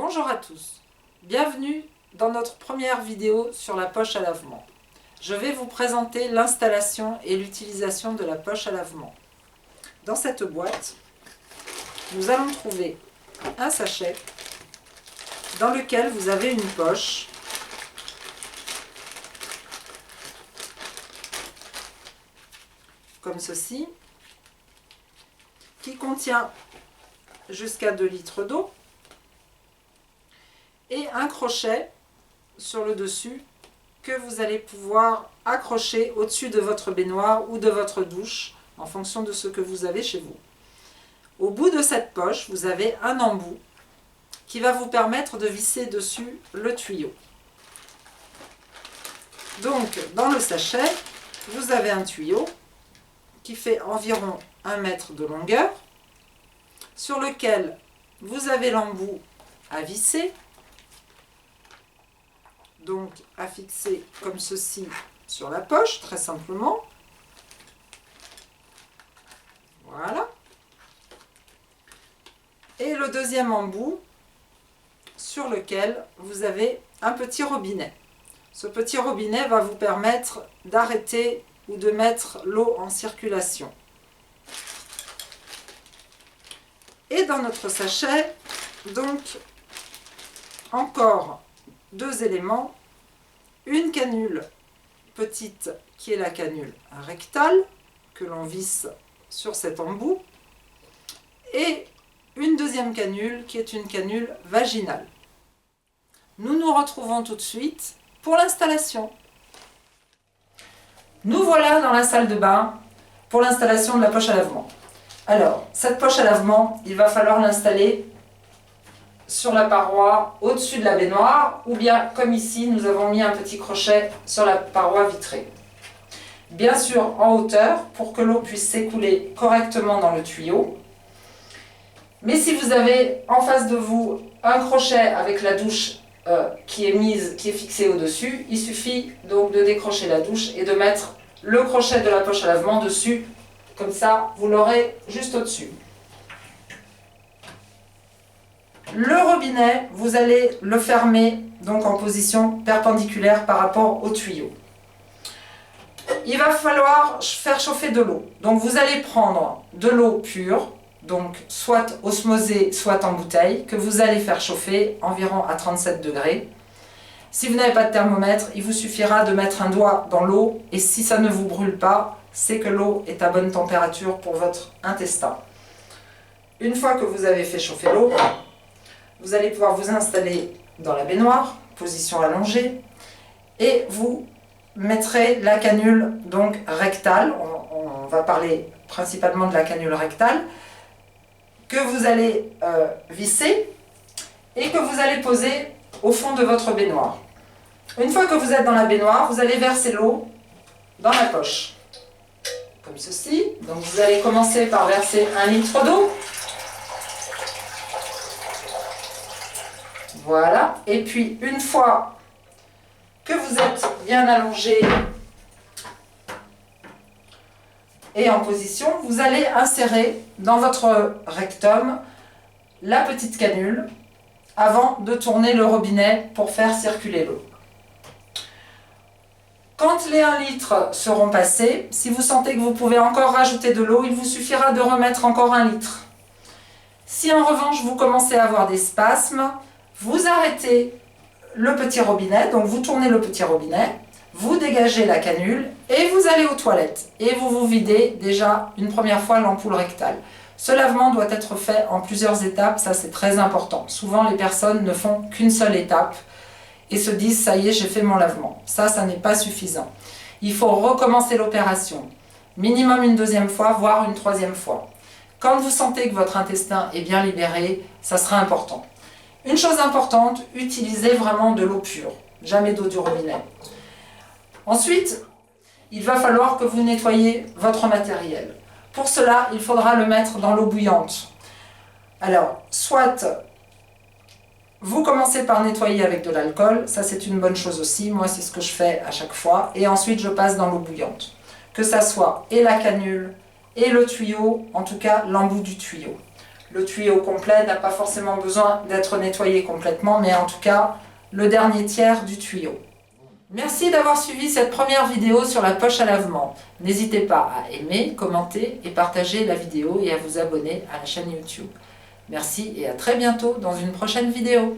Bonjour à tous, bienvenue dans notre première vidéo sur la poche à lavement. Je vais vous présenter l'installation et l'utilisation de la poche à lavement. Dans cette boîte, nous allons trouver un sachet dans lequel vous avez une poche comme ceci, qui contient jusqu'à 2 litres d'eau et un crochet sur le dessus que vous allez pouvoir accrocher au-dessus de votre baignoire ou de votre douche en fonction de ce que vous avez chez vous. Au bout de cette poche, vous avez un embout qui va vous permettre de visser dessus le tuyau. Donc, dans le sachet, vous avez un tuyau qui fait environ 1 mètre de longueur, sur lequel vous avez l'embout à visser, donc à fixer comme ceci sur la poche, très simplement. Voilà. Et le deuxième embout sur lequel vous avez un petit robinet. Ce petit robinet va vous permettre d'arrêter ou de mettre l'eau en circulation. Et dans notre sachet, donc, encore 2 éléments. Une canule petite qui est la canule rectale, que l'on visse sur cet embout, et une deuxième canule qui est une canule vaginale. Nous nous retrouvons tout de suite pour l'installation. Nous voilà dans la salle de bain pour l'installation de la poche à lavement. Alors, cette poche à lavement, il va falloir l'installer sur la paroi au-dessus de la baignoire, ou bien comme ici, nous avons mis un petit crochet sur la paroi vitrée. Bien sûr en hauteur pour que l'eau puisse s'écouler correctement dans le tuyau. Mais si vous avez en face de vous un crochet avec la douche qui est fixée au-dessus, il suffit donc de décrocher la douche et de mettre le crochet de la poche à lavement dessus. Comme ça, vous l'aurez juste au-dessus. Le robinet, vous allez le fermer donc en position perpendiculaire par rapport au tuyau. Il va falloir faire chauffer de l'eau. Donc vous allez prendre de l'eau pure, donc soit osmosée, soit en bouteille, que vous allez faire chauffer environ à 37 degrés. Si vous n'avez pas de thermomètre, il vous suffira de mettre un doigt dans l'eau et si ça ne vous brûle pas, c'est que l'eau est à bonne température pour votre intestin. Une fois que vous avez fait chauffer l'eau, vous allez pouvoir vous installer dans la baignoire, position allongée, et vous mettrez la canule donc rectale, on va parler principalement de la canule rectale, que vous allez visser et que vous allez poser au fond de votre baignoire. Une fois que vous êtes dans la baignoire, vous allez verser l'eau dans la poche, comme ceci. Donc vous allez commencer par verser 1 litre d'eau. Voilà, et puis une fois que vous êtes bien allongé et en position, vous allez insérer dans votre rectum la petite canule avant de tourner le robinet pour faire circuler l'eau. Quand les 1 litre seront passés, si vous sentez que vous pouvez encore rajouter de l'eau, il vous suffira de remettre encore 1 litre. Si en revanche vous commencez à avoir des spasmes, vous arrêtez le petit robinet, donc vous tournez le petit robinet, vous dégagez la canule et vous allez aux toilettes. Et vous vous videz déjà une première fois l'ampoule rectale. Ce lavement doit être fait en plusieurs étapes, ça c'est très important. Souvent les personnes ne font qu'une seule étape et se disent ça y est, j'ai fait mon lavement. Ça n'est pas suffisant. Il faut recommencer l'opération, minimum une 2e fois, voire une 3e fois. Quand vous sentez que votre intestin est bien libéré, ça sera important. Une chose importante, utilisez vraiment de l'eau pure, jamais d'eau du robinet. Ensuite, il va falloir que vous nettoyiez votre matériel. Pour cela, il faudra le mettre dans l'eau bouillante. Alors, soit vous commencez par nettoyer avec de l'alcool, ça c'est une bonne chose aussi, moi c'est ce que je fais à chaque fois, et ensuite je passe dans l'eau bouillante. Que ça soit et la canule et le tuyau, en tout cas l'embout du tuyau. Le tuyau complet n'a pas forcément besoin d'être nettoyé complètement, mais en tout cas, le dernier tiers du tuyau. Merci d'avoir suivi cette première vidéo sur la poche à lavement. N'hésitez pas à aimer, commenter et partager la vidéo et à vous abonner à la chaîne YouTube. Merci et à très bientôt dans une prochaine vidéo.